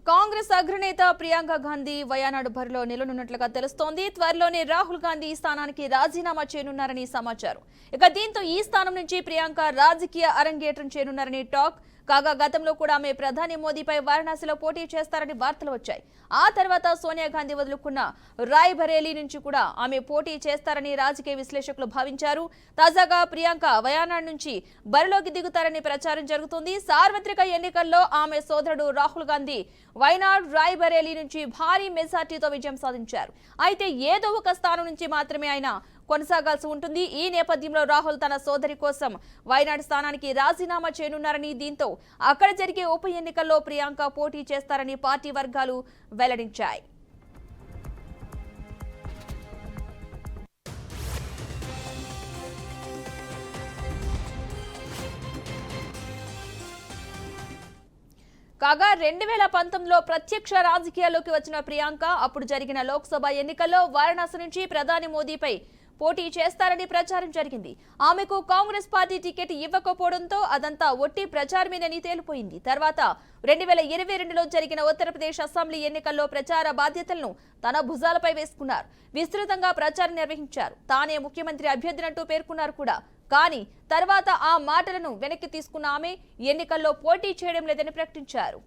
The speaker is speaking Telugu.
కాంగ్రెస్ అగ్రనేత ప్రియాంక గాంధీ వయనాడు బరిలో నిలనున్నట్లుగా తెలుస్తోంది. త్వరలోనే రాహుల్ గాంధీ ఈ స్థానానికి రాజీనామా చేయనున్నారని సమాచారం. దీంతో ఈ స్థానం నుంచి ప్రియాంక రాజకీయ అరంగేట్రం చేయనున్నారని టాక్. కాగా గతంలో కూడా ఆమె ప్రధాని మోదీపై వారణాసిలో పోటీ చేస్తారని వార్తలు వచ్చాయి. ఆ తర్వాత సోనియా గాంధీ వదులుకున్న రాయ్బరేలీ నుంచి కూడా ఆమె పోటీ చేస్తారని రాజకీయ విశ్లేషకులు భావించారు. తాజాగా ప్రియాంక వయనాడ్ నుంచి బరిలోకి దిగుతారని ప్రచారం జరుగుతుంది. సార్వత్రిక ఎన్నికల్లో ఆమె సోదరుడు రాహుల్ గాంధీ వయనాడ్ రాయ్బరేలీ నుంచి భారీ మెజార్టీతో విజయం సాధించారు. అయితే ఏదో ఒక స్థానం నుంచి మాత్రమే ఆయన కొనసాగాల్సి ఉంటుంది. ఈ నేపథ్యంలో రాహుల్ తన సోదరి కోసం వయనాడ్ స్థానానికి రాజీనామా చేయనున్నారని, దీంతో అక్కడ జరిగే ఉప ఎన్నికల్లో ప్రియాంక పోటీ చేస్తారని పార్టీ వర్గాలు వెల్లడించాయి. కాగా 2019లో ప్రత్యక్ష రాజకీయాల్లోకి వచ్చిన ప్రియాంక అప్పుడు జరిగిన లోక్సభ ఎన్నికల్లో వారణాసి నుంచి ప్రధాని మోదీపై పోటీ చేస్తారని ప్రచారం జరిగింది. ఆమెకు కాంగ్రెస్ పార్టీ టికెట్ ఇవ్వకపోవడంతో అదంతా ఒట్టి ప్రచారమేనని తేలిపోయింది. తర్వాత 2022లో జరిగిన ఉత్తరప్రదేశ్ అసెంబ్లీ ఎన్నికల్లో ప్రచార బాధ్యతలను తన భుజాలపై వేసుకున్నారు. విస్తృతంగా ప్రచారం నిర్వహించారు. తానే ముఖ్యమంత్రి అభ్యర్థినంటూ పేర్కొన్నారు కూడా. కానీ తర్వాత ఆ మాటలను వెనక్కి తీసుకున్న ఆమె ఎన్నికల్లో పోటీ చేయడం లేదని ప్రకటించారు.